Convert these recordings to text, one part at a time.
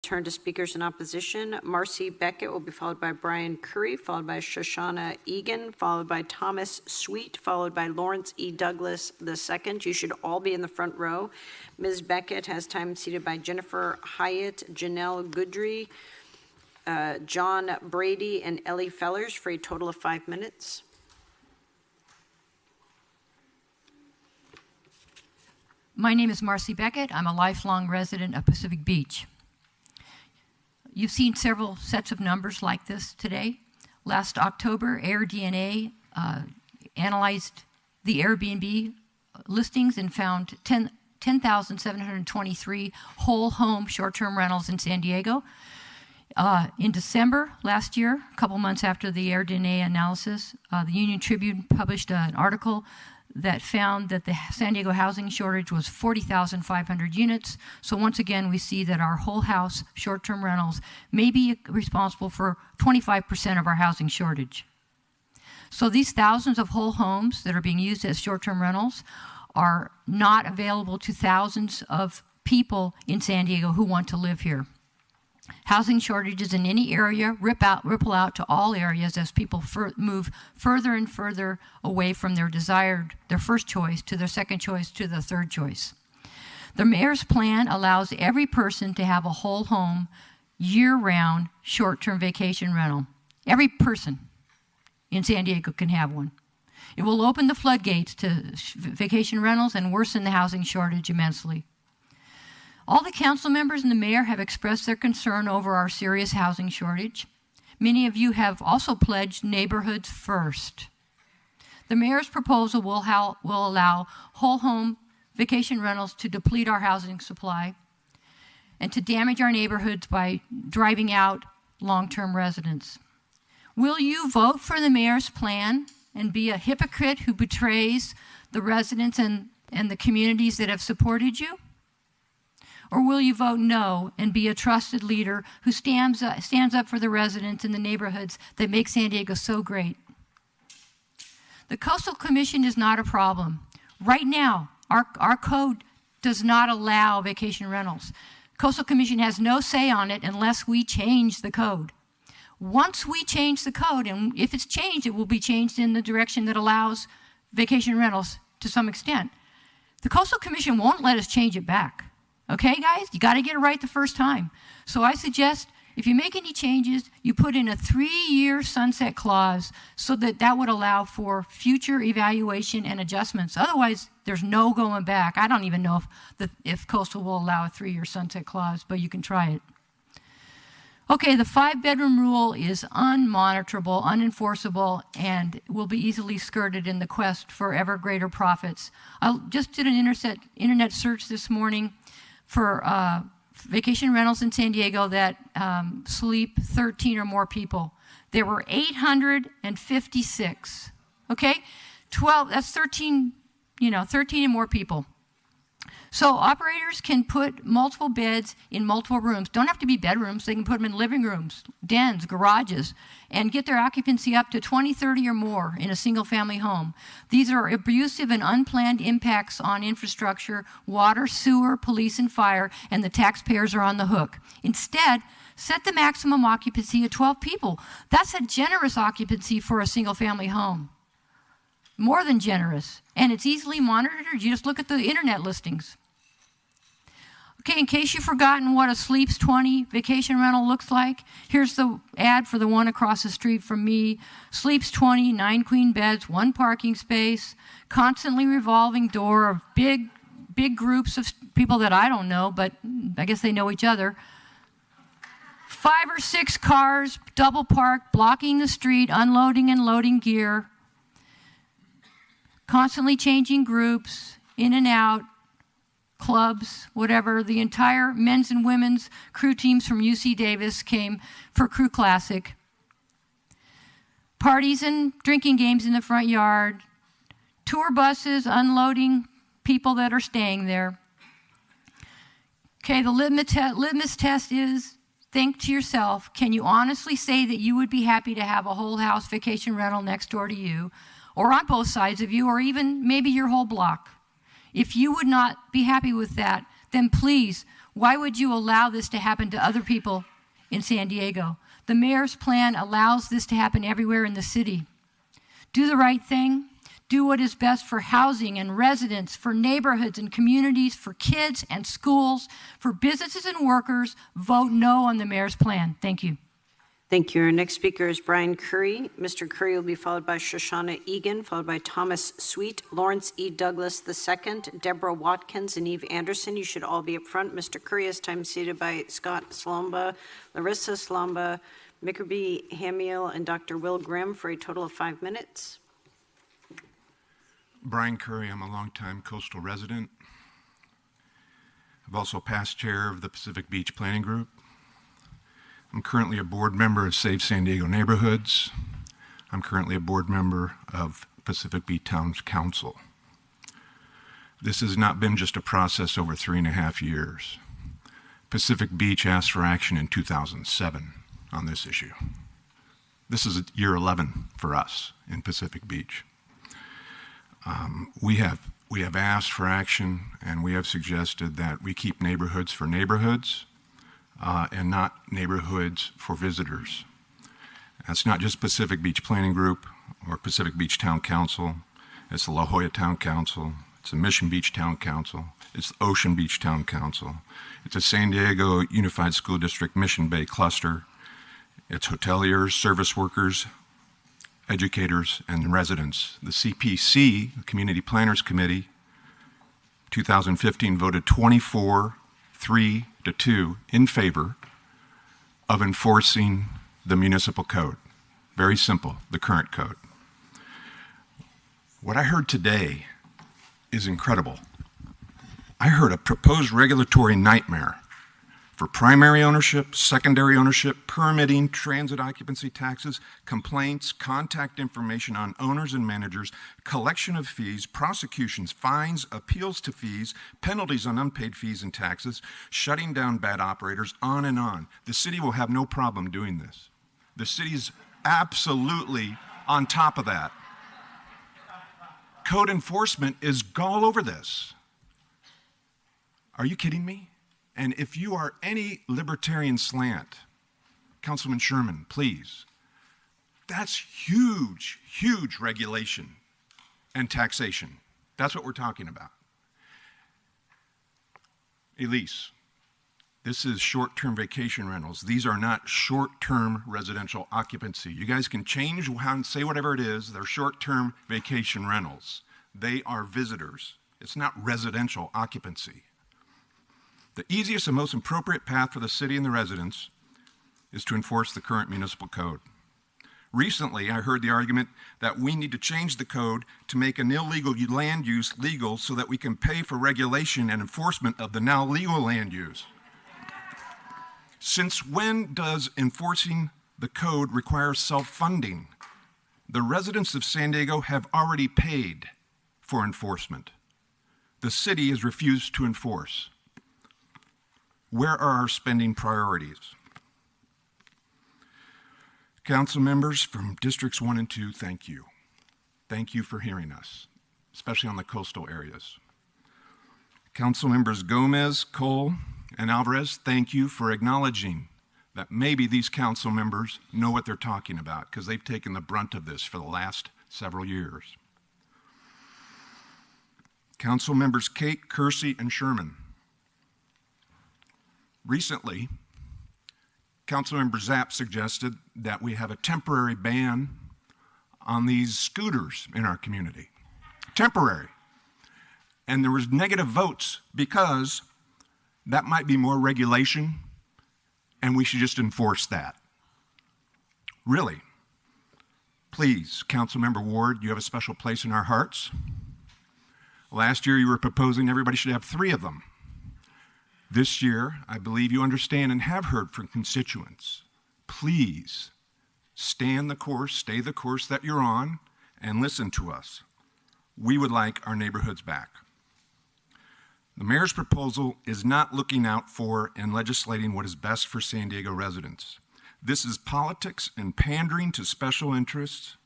Turn to speakers in opposition. Marcy Beckett will be followed by Brian Curry, followed by Shoshana Egan, followed by Thomas Sweet, followed by Lawrence E. Douglas II. You should all be in the front row. Ms. Beckett has time seated by Jennifer Hyatt, Janelle Goodry, John Brady, and Ellie Fellers for a total of 5 minutes. My name is Marcy Beckett. I'm a lifelong resident of Pacific Beach. You've seen several sets of numbers like this today. Last October, AirDNA analyzed the Airbnb listings and found 10,723 whole home short-term rentals in San Diego. In December last year, a couple months after the AirDNA analysis, the Union Tribune published an article that found that the San Diego housing shortage was 40,500 units. So once again, we see that our whole house short-term rentals may be responsible for 25% of our housing shortage. So these thousands of whole homes that are being used as short-term rentals are not available to thousands of people in San Diego who want to live here. Housing shortages in any area ripple out to all areas as people move further and further away from their first choice to their second choice to the third choice. The mayor's plan allows every person to have a whole home, year-round, short-term vacation rental. Every person in San Diego can have one. It will open the floodgates to vacation rentals and worsen the housing shortage immensely. All the council members and the mayor have expressed their concern over our serious housing shortage. Many of you have also pledged neighborhoods first. The mayor's proposal will allow whole home vacation rentals to deplete our housing supply and to damage our neighborhoods by driving out long-term residents. Will you vote for the mayor's plan and be a hypocrite who betrays the residents and the communities that have supported you? Or will you vote no and be a trusted leader who stands up for the residents in the neighborhoods that make San Diego so great? The Coastal Commission is not a problem. Right now, our code does not allow vacation rentals. Coastal Commission has no say on it unless we change the code. Once we change the code, and if it's changed, it will be changed in the direction that allows vacation rentals to some extent. The Coastal Commission won't let us change it back. Okay, guys? You got to get it right the first time. So I suggest if you make any changes, you put in a 3-year sunset clause so that would allow for future evaluation and adjustments. Otherwise, there's no going back. I don't even know if Coastal will allow a 3-year sunset clause, but you can try it. Okay, the 5-bedroom rule is unmonitorable, unenforceable, and will be easily skirted in the quest for ever greater profits. I just did an internet search this morning for vacation rentals in San Diego that sleep 13 or more people. There were 856. Okay, 12. That's 13. 13 and more people. So operators can put multiple beds in multiple rooms. Don't have to be bedrooms. They can put them in living rooms, dens, garages, and get their occupancy up to 20, 30 or more in a single-family home. These are abusive and unplanned impacts on infrastructure, water, sewer, police, and fire, and the taxpayers are on the hook. Instead, set the maximum occupancy at 12 people. That's a generous occupancy for a single-family home. More than generous. And it's easily monitored. You just look at the internet listings. Okay, in case you've forgotten what a Sleeps 20 vacation rental looks like, here's the ad for the one across the street from me. Sleeps 20, 9 queen beds, 1 parking space, constantly revolving door of big groups of people that I don't know, but I guess they know each other. 5 or 6 cars, double parked, blocking the street, unloading and loading gear. Constantly changing groups, in and out, clubs, whatever. The entire men's and women's crew teams from UC Davis came for Crew Classic. Parties and drinking games in the front yard. Tour buses unloading people that are staying there. Okay, the litmus test is, think to yourself, can you honestly say that you would be happy to have a whole house vacation rental next door to you, or on both sides of you, or even maybe your whole block? If you would not be happy with that, then please Why would you allow this to happen to other people in San Diego? The mayor's plan allows this to happen everywhere in the city. Do the right thing. Do what is best for housing and residents, for neighborhoods and communities, for kids and schools, for businesses and workers. Vote no on the mayor's plan. Thank you. Thank you. Our next speaker is Brian Curry. Mr. Curry will be followed by Shoshana Egan, followed by Thomas Sweet, Lawrence E. Douglas II, Deborah Watkins, and Eve Anderson. You should all be up front. Mr. Curry has time seated by Scott Slomba, Larissa Slomba, Mickerby Hamiel, and Dr. Will Grimm for a total of 5 minutes. Brian Curry, I'm a longtime coastal resident. I've also past chair of the Pacific Beach Planning Group. I'm currently a board member of Save San Diego Neighborhoods. I'm currently a board member of Pacific Beach Towns Council. This has not been just a process over 3.5 years. Pacific Beach asked for action in 2007 on this issue. This is year 11 for us in Pacific Beach. We have asked for action, and we have suggested that we keep neighborhoods for neighborhoods and not neighborhoods for visitors. That's not just Pacific Beach Planning Group or Pacific Beach Town Council. It's the La Jolla Town Council. It's the Mission Beach Town Council. It's the Ocean Beach Town Council. It's the San Diego Unified School District Mission Bay Cluster. It's hoteliers, service workers, educators, and residents. The CPC, the Community Planners Committee, 2015 voted 24-3-2 in favor of enforcing the municipal code. Very simple, the current code. What I heard today is incredible. I heard a proposed regulatory nightmare for primary ownership, secondary ownership, permitting, transit occupancy taxes, complaints, contact information on owners and managers, collection of fees, prosecutions, fines, appeals to fees, penalties on unpaid fees and taxes, shutting down bad operators, on and on. The city will have no problem doing this. The city's absolutely on top of that. Code enforcement is all over this. Are you kidding me? And if you are any libertarian slant, Councilman Sherman, please, that's huge, huge regulation and taxation. That's what we're talking about. Elise, this is short-term vacation rentals. These are not short-term residential occupancy. You guys can change and say whatever it is. They're short-term vacation rentals. They are visitors. It's not residential occupancy. The easiest and most appropriate path for the city and the residents is to enforce the current municipal code. Recently, I heard the argument that we need to change the code to make an illegal land use legal so that we can pay for regulation and enforcement of the now legal land use. Since when does enforcing the code require self-funding? The residents of San Diego have already paid for enforcement. The city has refused to enforce. Where are our spending priorities? Council members from Districts 1 and 2, thank you. Thank you for hearing us, especially on the coastal areas. Council members Gomez, Cole, and Alvarez, thank you for acknowledging that maybe these council members know what they're talking about because they've taken the brunt of this for the last several years. Council members Kate, Kersey, and Sherman. Recently, Councilmember Zapp suggested that we have a temporary ban on these scooters in our community. Temporary. And there was negative votes because that might be more regulation and we should just enforce that. Really, please, Councilmember Ward, you have a special place in our hearts. Last year you were proposing everybody should have 3 of them. This year, I believe you understand and have heard from constituents. Please stand the course, stay the course that you're on, and listen to us. We would like our neighborhoods back. The mayor's proposal is not looking out for and legislating what is best for San Diego residents. This is politics and pandering to special interests.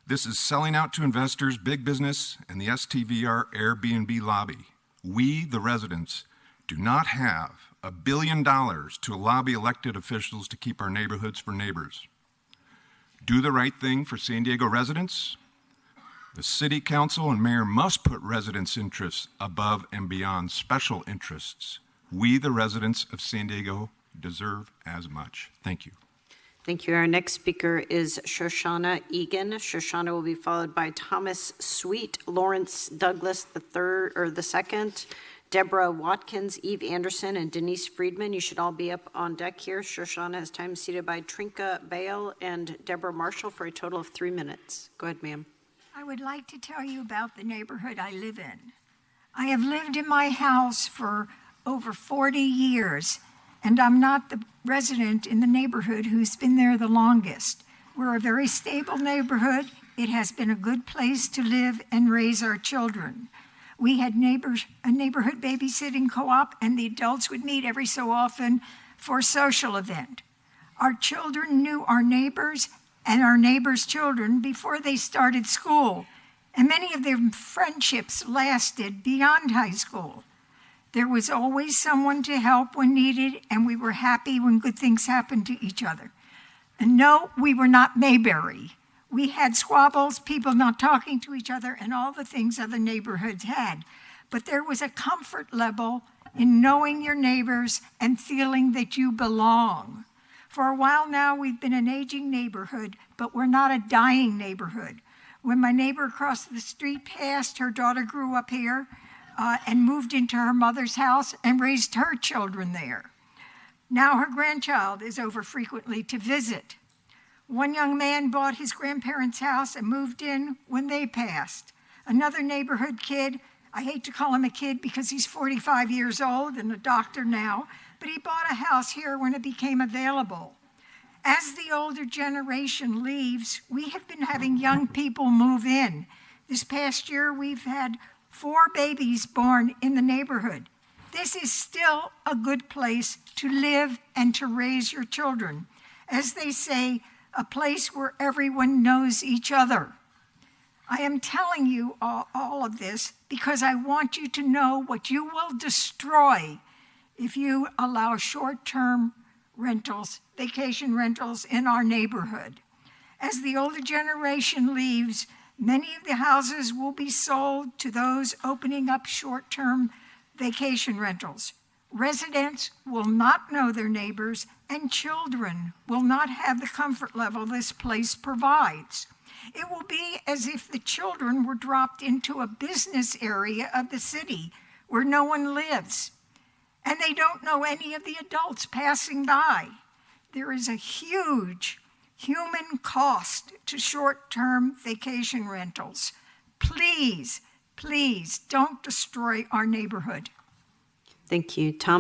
This is selling out to investors, big business, and the STVR Airbnb lobby. We, the residents, do not have $1 billion to lobby elected officials to keep our neighborhoods for neighbors. Do the right thing for San Diego residents. The city council and mayor must put residents' interests above and beyond special interests. We, the residents of San Diego, deserve as much. Thank you. Thank you. Our next speaker is Shoshana Egan. Shoshana will be followed by Thomas Sweet, Lawrence Douglas the second, Deborah Watkins, Eve Anderson, and Denise Friedman. You should all be up on deck here. Shoshana has time seated by Trinka Bale and Deborah Marshall for a total of 3 minutes. Go ahead, ma'am. I would like to tell you about the neighborhood I live in. I have lived in my house for over 40 years, and I'm not the resident in the neighborhood who's been there the longest. We're a very stable neighborhood. It has been a good place to live and raise our children. We had a neighborhood babysitting co-op, and the adults would meet every so often for a social event. Our children knew our neighbors and our neighbors' children before they started school, and many of their friendships lasted beyond high school. There was always someone to help when needed, and we were happy when good things happened to each other. And no, we were not Mayberry. We had squabbles, people not talking to each other, and all the things other neighborhoods had. But there was a comfort level in knowing your neighbors and feeling that you belong. For a while now, we've been an aging neighborhood, but we're not a dying neighborhood. When my neighbor across the street passed, her daughter grew up here and moved into her mother's house and raised her children there. Now her grandchild is over frequently to visit. One young man bought his grandparents' house and moved in when they passed. Another neighborhood kid, I hate to call him a kid because he's 45 years old and a doctor now, but he bought a house here when it became available. As the older generation leaves, we have been having young people move in. This past year, we've had 4 babies born in the neighborhood. This is still a good place to live and to raise your children. As they say, a place where everyone knows each other. I am telling you all of this because I want you to know what you will destroy if you allow short-term rentals, vacation rentals in our neighborhood. As the older generation leaves, many of the houses will be sold to those opening up short-term vacation rentals. Residents will not know their neighbors, and children will not have the comfort level this place provides. It will be as if the children were dropped into a business area of the city where no one lives, and they don't know any of the adults passing by. There is a huge human cost to short-term vacation rentals. Please, please don't destroy our neighborhood. Thank you. Tom.